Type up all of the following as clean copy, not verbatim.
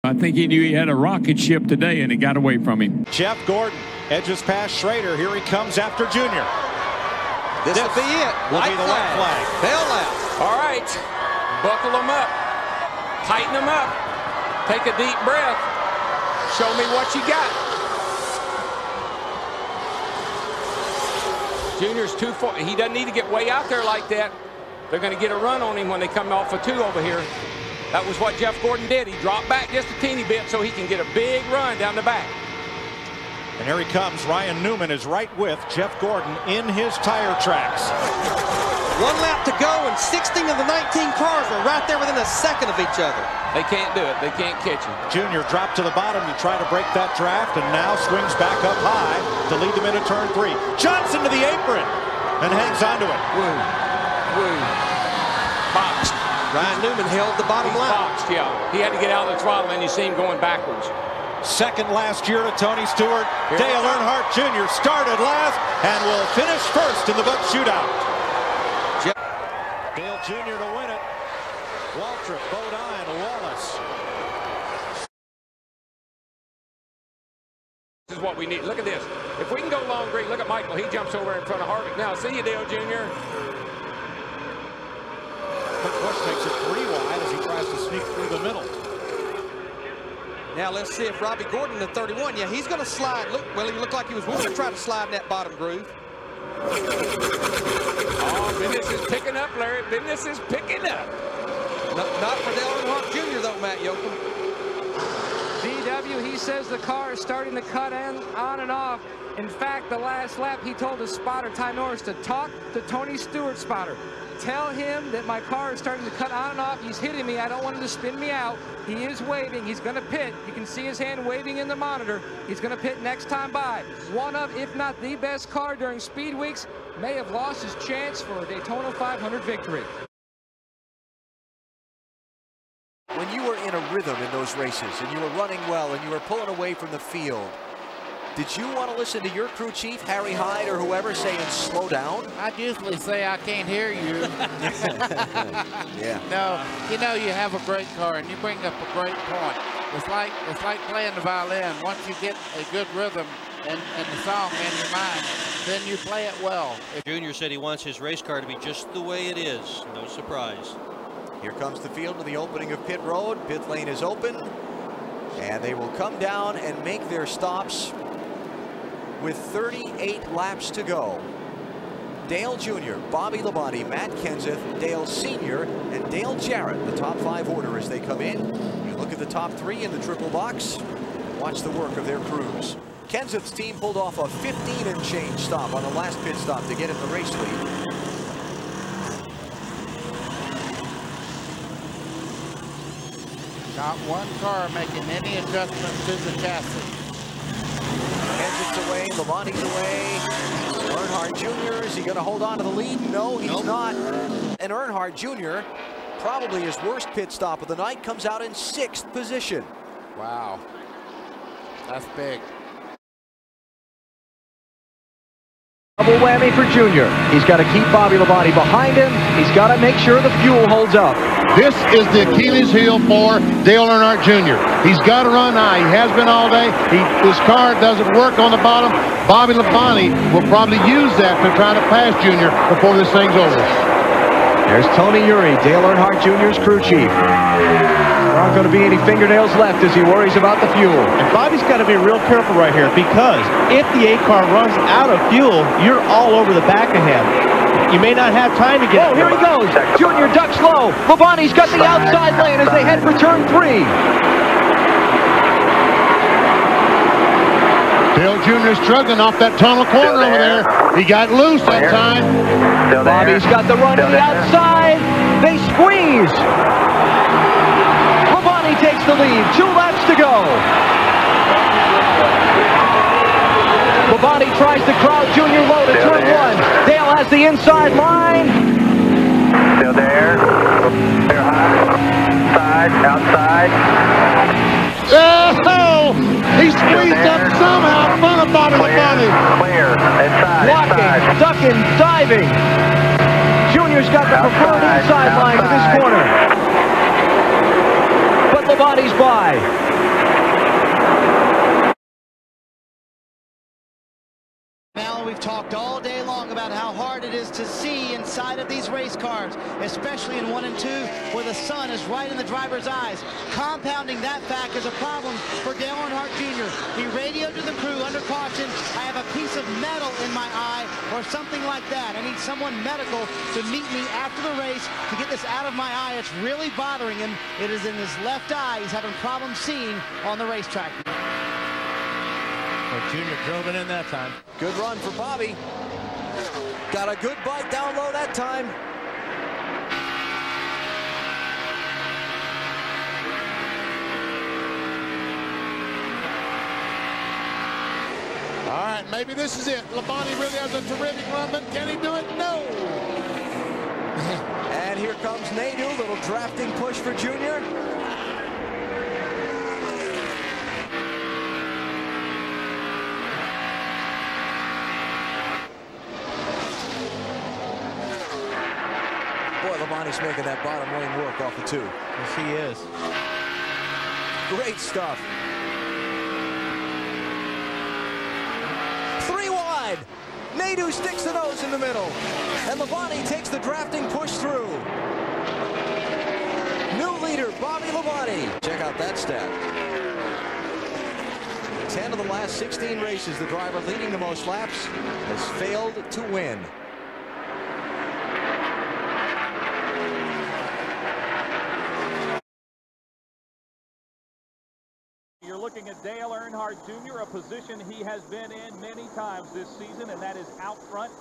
I think he knew he had a rocket ship today, and it got away from him. Jeff Gordon edges past Schrader. Here he comes after Junior. This will be it. Will be the white flag. Bailout. All right. Buckle them up. Tighten them up. Take a deep breath. Show me what you got. Junior's 2-4. He doesn't need to get way out there like that. They're going to get a run on him when they come off a 2 over here. That was what Jeff Gordon did. He dropped back just a teeny bit so he can get a big run down the back. And here he comes. Ryan Newman is right with Jeff Gordon in his tire tracks. 1 lap to go, and 16 of the 19 cars are right there within a second of each other. They can't do it. They can't catch him. Junior dropped to the bottom to try to break that draft, and now swings back up high to lead them into turn 3. Johnson to the apron and hangs onto it. Woo. Woo. Boxed. Ryan Newman held the bottom line. Boxed, yeah. He had to get out of the throttle, and you see him going backwards. Second last year to Tony Stewart. Dale Earnhardt Jr. started last and will finish first in the Busch shootout. Dale Jr. to win it. Waltrip, Bodine, Wallace. This is what we need. Look at this. If we can go long green, look at Michael. He jumps over in front of Harvick. Now, see you, Dale Jr. Busch makes it 3 wide as he tries to sneak through the middle. Now let's see if Robbie Gordon at 31. Yeah, he's going to slide. Look, well, he looked like he was willing to try to slide in that bottom groove. Oh, business is picking up, Larry. Business is picking up. Not for Dale Earnhardt Jr. though, Matt Yoakum. VW, he says the car is starting to cut on and off. In fact, the last lap, he told his spotter, Ty Norris, to talk to Tony Stewart's spotter. Tell him that my car is starting to cut on and off. He's hitting me. I don't want him to spin me out. He is waving. He's going to pit. You can see his hand waving in the monitor. He's going to pit next time by. One of, if not the best car during speed weeks, may have lost his chance for a Daytona 500 victory. When you were in a rhythm in those races and you were running well and you were pulling away from the field, did you want to listen to your crew chief, Harry Hyde, or whoever saying slow down? I'd usually say I can't hear you. Yeah. No, you know, you have a great car and you bring up a great point. It's like playing the violin. Once you get a good rhythm and the song in your mind, then you play it well. Junior said he wants his race car to be just the way it is. No surprise. Here comes the field to the opening of pit road. Pit lane is open, and they will come down and make their stops with 38 laps to go. Dale Jr., Bobby Labonte, Matt Kenseth, Dale Sr., and Dale Jarrett, the top 5 order as they come in. You look at the top 3 in the triple box, watch the work of their crews. Kenseth's team pulled off a 15 and change stop on the last pit stop to get in the race lead. Not one car making any adjustments to the chassis. Kenseth's away, Labonte's away. Earnhardt Jr., is he going to hold on to the lead? No, he's not. And Earnhardt Jr., probably his worst pit stop of the night, comes out in 6th position. Wow. That's big. Double whammy for Junior. He's got to keep Bobby Labonte behind him. He's got to make sure the fuel holds up. This is the Achilles heel for Dale Earnhardt Jr. He's got to run high. He has been all day. His car doesn't work on the bottom. Bobby Labonte will probably use that to try to pass Junior before this thing's over. There's Tony Uri, Dale Earnhardt Jr.'s crew chief. There aren't going to be any fingernails left as he worries about the fuel. And Bobby's got to be real careful right here, because if the 8 car runs out of fuel, you're all over the back of him. You may not have time to get. Oh, here he goes. Junior ducks low. Labonte's got the outside lane as they head for turn 3. Dale Jr. struggling off that tunnel corner over there. He got loose that time. Bobby's got the run to the outside. They squeeze. Labonte takes the lead. 2 laps to go. Labonte tries to crowd Junior low to turn 1. Dale has the inside line. Still there. They're high. Side, outside. Oh! He squeezed up somehow in front of Bobby Labonte. Clear. Inside. Blocking, ducking, diving. Junior's got the preferred inside line to this corner. But Labonte's by. we've talked all day long about how hard it is to see inside of these race cars, especially in 1 and 2, where the sun is right in the driver's eyes. Compounding that fact is a problem for Dale Earnhardt Jr. He radioed to the crew under caution, "I have a piece of metal in my eye," or something like that. "I need someone medical to meet me after the race to get this out of my eye. It's really bothering him. It is in his left eye. He's having problems seeing on the racetrack." Well, Junior drove it in that time. Good run for Bobby. Got a good bite down low that time. All right, maybe this is it. Labonte really has a terrific run, but can he do it? No. And here comes Nadu, little drafting push for Junior. Boy, Labonte's making that bottom wing work off the 2. Yes, he is. Great stuff. 3 wide. Nadu sticks the nose in the middle. And Labonte takes the drafting push through. New leader, Bobby Labonte. Check out that stat. 10 of the last 16 races, the driver leading the most laps has failed to win. You're looking at Dale Earnhardt Jr., a position he has been in many times this season, and that is out front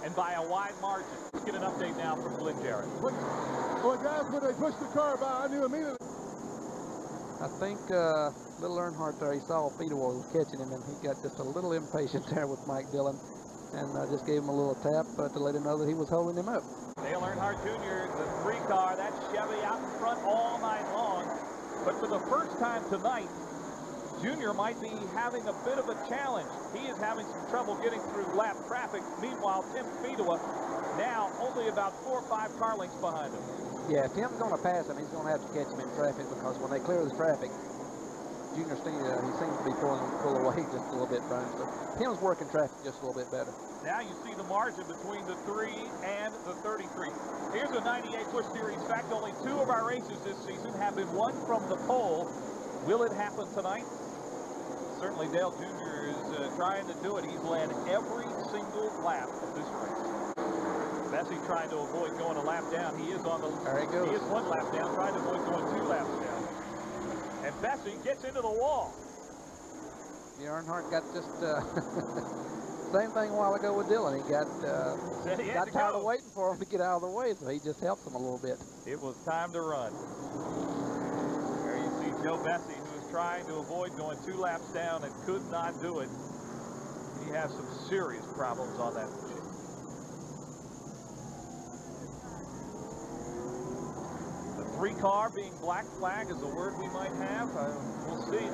and by a wide margin. Let's get an update now from Glenn Jarrett. Well, guys, when they pushed the car by, I knew immediately. I think little Earnhardt there, he saw Fedewa was catching him, and he got just a little impatient there with Mike Dillon, and just gave him a little tap to let him know that he was holding him up. Dale Earnhardt Jr., the 3 car, that Chevy out in front all night long. But for the first time tonight, Junior might be having a bit of a challenge. He is having some trouble getting through lap traffic. Meanwhile, Tim Fedewa now only about 4 or 5 car lengths behind him. Yeah, if Tim's going to pass him, he's going to have to catch him in traffic, because when they clear the traffic, Junior he seems to be pull away just a little bit from him. So Tim's working traffic just a little bit better. Now you see the margin between the 3 and the 33. Here's a 98 Busch Series fact. Only 2 of our races this season have been won from the pole. Will it happen tonight? Certainly Dale Jr. is trying to do it. He's led every single lap of this race. Bessie trying to avoid going a lap down. He is on the. There he goes. He is 1 lap down, trying to avoid going 2 laps down. And Bessie gets into the wall. Yeah, Earnhardt got just same thing a while ago with Dillon. He got tired of waiting for him to get out of the way, so he just helps him a little bit. It was time to run. There you see Joe Bessie, trying to avoid going 2 laps down and could not do it. He has some serious problems on that machine. The 3 car being black flag is a word we might have. We'll see.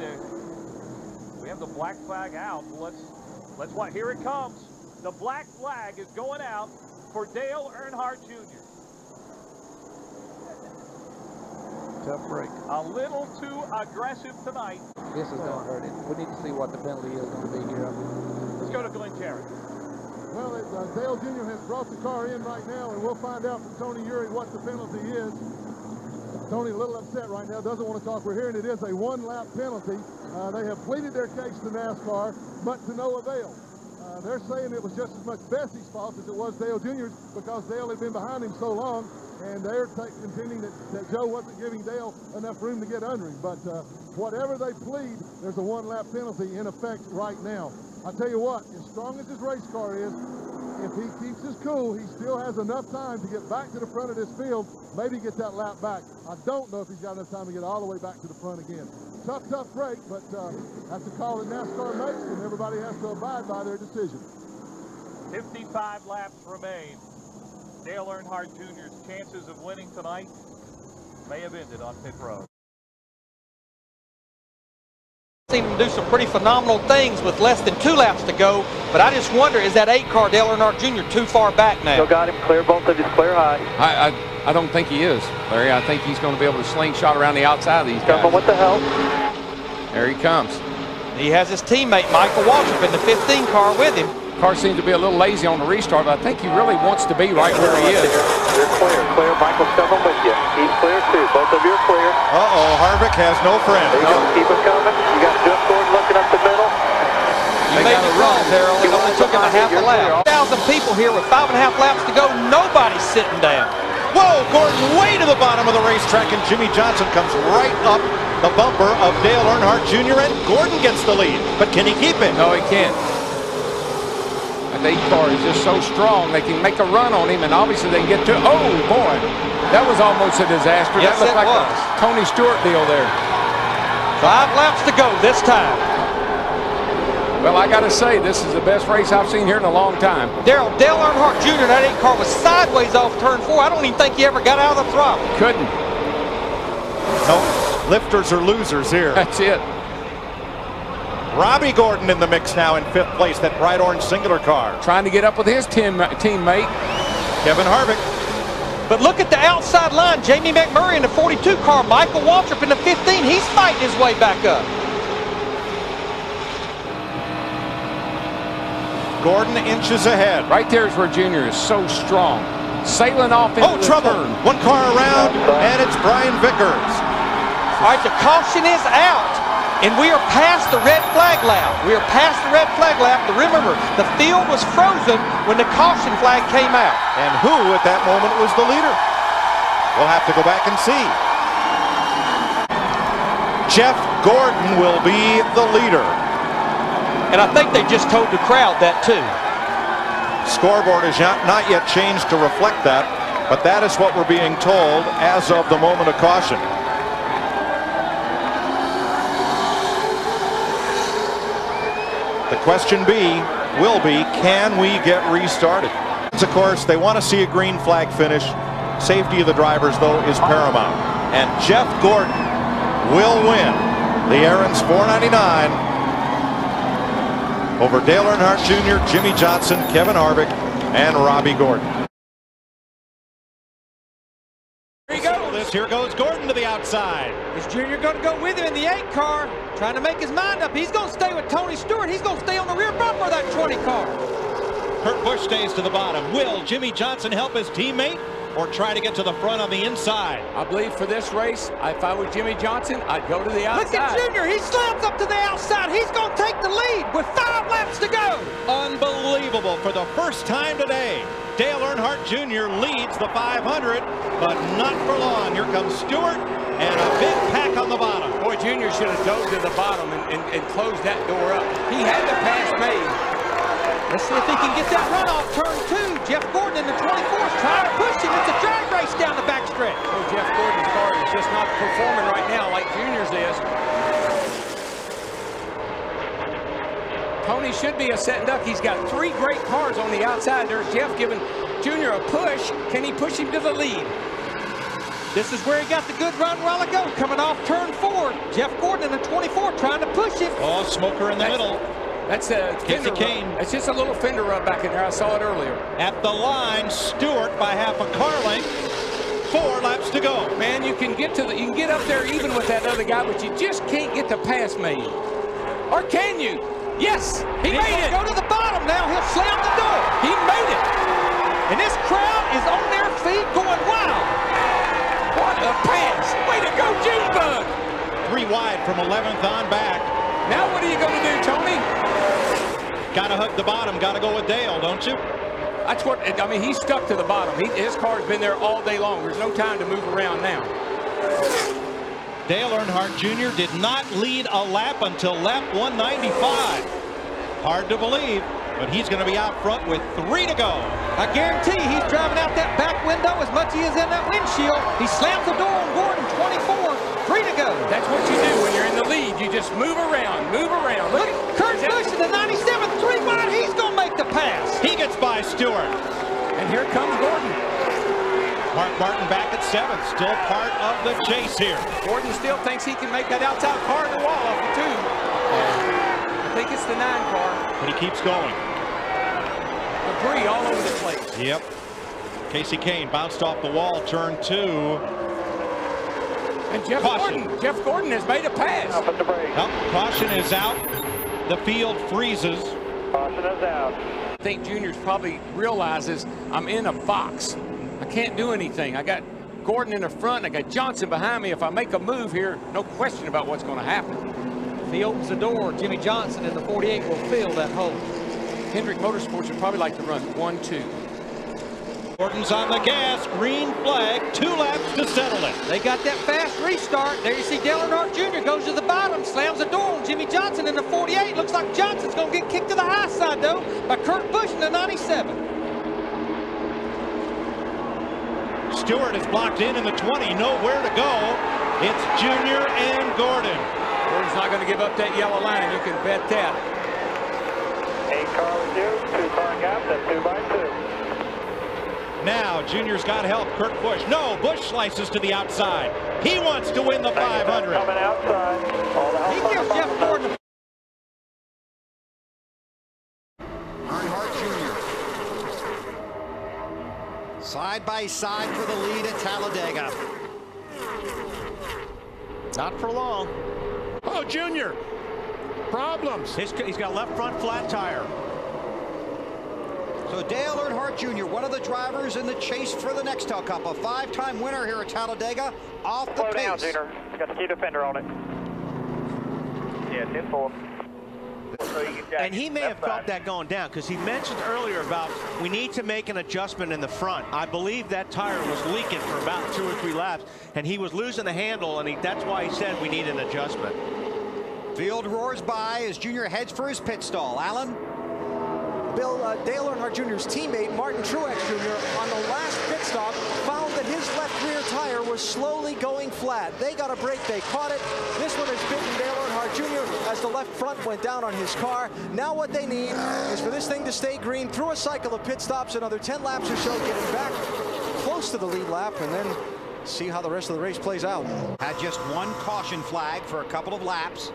We have the black flag out. Let's watch. Here it comes. The black flag is going out for Dale Earnhardt Jr. Tough break. A little too aggressive tonight. This is going to hurt him. We need to see what the penalty is going to be here. Let's go to Glenn Jarrett. Well, Dale Jr. has brought the car in right now, and we'll find out from Tony Eury what the penalty is. Tony a little upset right now, doesn't want to talk. We're hearing it is a 1-lap penalty. They have pleaded their case to NASCAR, but to no avail. They're saying it was just as much Bessie's fault as it was Dale Jr.'s, because Dale had been behind him so long, and they're contending that Joe wasn't giving Dale enough room to get under him. But whatever they plead, there's a 1-lap penalty in effect right now. I tell you what, as strong as his race car is, if he keeps his cool, he still has enough time to get back to the front of this field, maybe get that lap back. I don't know if he's got enough time to get all the way back to the front again. Tough break, but that's the call that NASCAR makes, and everybody has to abide by their decision. 55 laps remain. Dale Earnhardt Jr.'s chances of winning tonight may have ended on pit road. Seen him do some pretty phenomenal things with less than 2 laps to go, but I just wonder, is that 8 car Dale Earnhardt Jr. too far back now? Still got him clear, both of his clear high. I don't think he is, Larry. I think he's going to be able to slingshot around the outside of these guys. Jumping with the help. There he comes. He has his teammate Michael Waltrip in the 15 car with him. Car seems to be a little lazy on the restart, but I think he really wants to be right where he is. You're clear. Clear. Michael's coming with you. He's clear too. Both of you are clear. Uh-oh, Harvick has no friend. Keep it coming. You got Jeff Gordon looking up the middle. You made it wrong, Darrell. It only took him a half a lap. 1,000 people here with 5.5 laps to go. Nobody's sitting down. Whoa, Gordon way to the bottom of the racetrack, and Jimmy Johnson comes right up the bumper of Dale Earnhardt Jr., and Gordon gets the lead. But can he keep it? No, he can't. The 8 car is just so strong, they can make a run on him, and obviously they can get to, oh boy, that was almost a disaster. Yes, that looked like was. a Tony Stewart deal there. 5 laps to go this time. Well, I got to say, this is the best race I've seen here in a long time. Darrell, Dale Earnhardt Jr., that 8 car was sideways off turn 4. I don't even think he ever got out of the throttle. Couldn't. Nope. Lifters are losers here. That's it. Robbie Gordon in the mix now in 5th place, that bright orange singular car. Trying to get up with his teammate. Kevin Harvick. But look at the outside line. Jamie McMurray in the 42 car. Michael Waltrip in the 15. He's fighting his way back up. Gordon inches ahead. Right there is where Junior is so strong. Sailing off into the trouble. turn. 1 car around, and it's Brian Vickers. All right, the caution is out. And we are past the red flag lap. We are past the red flag lap. But remember, the field was frozen when the caution flag came out. And who at that moment was the leader? We'll have to go back and see. Jeff Gordon will be the leader. And I think they just told the crowd that too. Scoreboard is not yet changed to reflect that, but that is what we're being told as of the moment of caution. The question will be, can we get restarted? Of course, they want to see a green flag finish. Safety of the drivers, though, is paramount. And Jeff Gordon will win the Aaron's 499 over Dale Earnhardt Jr., Jimmy Johnson, Kevin Harvick, and Robbie Gordon. Here he goes. Here goes Gordon to the outside. Is Junior going to go with him in the 8 car? Trying to make his mind up. He's going to stay with Tony Stewart. He's going to stay on the rear bumper of that 20 car. Kurt Busch stays to the bottom. Will Jimmy Johnson help his teammate or try to get to the front on the inside? I believe for this race, if I were Jimmy Johnson, I'd go to the outside. Look at Junior. He slams up to the outside. He's going to take the lead with 5 laps to go. Unbelievable. For the first time today, Dale Earnhardt Jr. leads the 500, but not for long. Here comes Stewart and a big pack on the bottom. Boy, Junior should have dove to the bottom and closed that door up. He had the pass made. Let's see if he can get that run off turn 2. Jeff Gordon in the 24th trying to push him. It's a drag race down the backstretch. Oh, Jeff Gordon's car is just not performing right now like Junior's is. Tony should be a set duck. He's got 3 great cars on the outside. There's Jeff giving Junior a push. Can he push him to the lead? This is where he got the good run a while ago, coming off turn 4. Jeff Gordon in the 24 trying to push him. Oh, smoker in the middle. That's a fender Kane. It's just a little fender rub back in there. I saw it earlier. At the line, Stewart by half a car length. 4 laps to go. Man, you can get up there even with that other guy, but you just can't get the pass made. Or can you? Yes, he made it. Go to the bottom now. He'll slam the door. He made it. And this crowd is on their feet going wild. What a pass. Way to go, Junebug. 3 wide from 11th on back. Now what are you going to do, Tony? Got to hug the bottom. Got to go with Dale, don't you? That's what, I mean, he's stuck to the bottom. His car's been there all day long. There's no time to move around now. Dale Earnhardt Jr. did not lead a lap until lap 195. Hard to believe, but he's going to be out front with 3 to go. I guarantee he's driving out that back window as much as he is in that windshield. He slams the door on Gordon, 24, 3 to go. That's what you do when you're in the lead. You just move around, move around. Look, Kurt Busch in the 97th, 3 wide. He's going to make the pass. He gets by Stewart. And here comes Gordon. Mark Martin back at 7th, still part of the chase here. Gordon still thinks he can make that outside car in the wall off the 2. I think it's the 9 car. But he keeps going. Debris all over the place. Yep. Casey Kane bounced off the wall, turn 2. And Jeff Gordon has made a pass. Up at the brake. Caution is out. The field freezes. Caution is out. think Junior's probably realizes I'm in a box. I can't do anything. I got Gordon in the front, and I got Johnson behind me. If I make a move here, no question about what's going to happen. If he opens the door, Jimmy Johnson in the 48 will fill that hole. Hendrick Motorsports would probably like to run 1-2. Gordon's on the gas, green flag, 2 laps to settle it. They got that fast restart. There you see Dale Earnhardt Jr. goes to the bottom, slams the door on Jimmy Johnson in the 48. Looks like Johnson's going to get kicked to the high side, though, by Kurt Busch in the 97. Stewart is blocked in the 20, nowhere to go. It's Junior and Gordon. Gordon's not going to give up that yellow line. You can bet that. 8 car with you, 2 car gap, that's 2 by 2. Now Junior's got help. Kurt Busch. No, Busch slices to the outside. He wants to win the 500. Coming outside. He gives Jeff Gordon. Earnhardt Jr. Side by side for the lead at Talladega. Not for long. Oh, Junior. Problems. He's got a left front flat tire. So Dale Earnhardt Jr., one of the drivers in the chase for the Nextel Cup, a 5-time winner here at Talladega, off the Slow pace. down, Junior. Got the key defender on it. Yeah, 10-4. And he may have felt that going down because he mentioned earlier about we need to make an adjustment in the front. I believe that tire was leaking for about 2 or 3 laps, and he was losing the handle, and that's why he said we need an adjustment. Field roars by as Junior heads for his pit stall. Alan? Dale Earnhardt Jr.'s teammate, Martin Truex Jr., on the last pit stop, found that his left rear tire was slowly going flat. They got a break, they caught it. This one has bitten Dale Earnhardt Jr. as the left front went down on his car. Now what they need is for this thing to stay green through a cycle of pit stops, another 10 laps or so, getting back close to the lead lap, and then see how the rest of the race plays out. Had just 1 caution flag for a couple of laps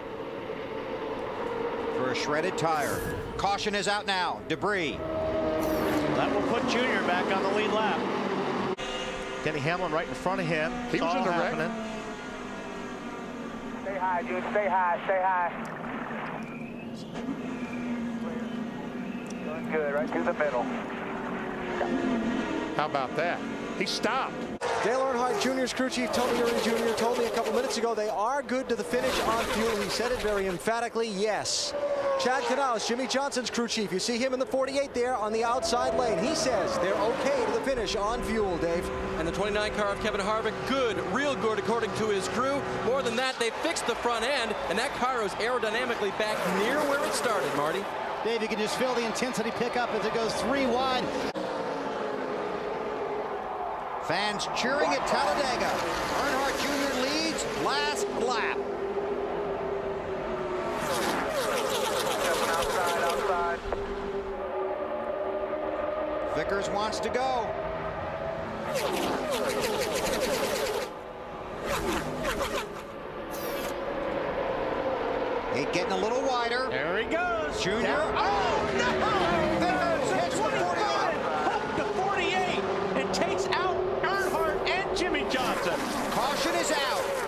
for a shredded tire. Caution is out now. Debris. That will put Junior back on the lead lap. Denny Hamlin right in front of him. He was in the wreck. Stay high, Junior. Stay high. Stay high. Doing good. Right through the middle. How about that? He stopped. Dale Earnhardt Jr.'s crew chief, Tony Eury Jr., told me a couple minutes ago they are good to the finish on fuel. He said it very emphatically, yes. Chad Knaus, Jimmy Johnson's crew chief. You see him in the 48 there on the outside lane. He says they're okay to the finish on fuel, Dave. And the 29 car of Kevin Harvick, good, real good, according to his crew. More than that, they fixed the front end, and that car is aerodynamically back near where it started, Marty. Dave, you can just feel the intensity pick up as it goes 3 wide. Fans cheering at Talladega. Earnhardt Jr. leads last lap. Outside. Vickers wants to go. It getting a little wider. There he goes. Junior. Down. Oh, no! Vickers hits the 41. Hook to 48 and takes out Earnhardt and Jimmy Johnson. Caution is out.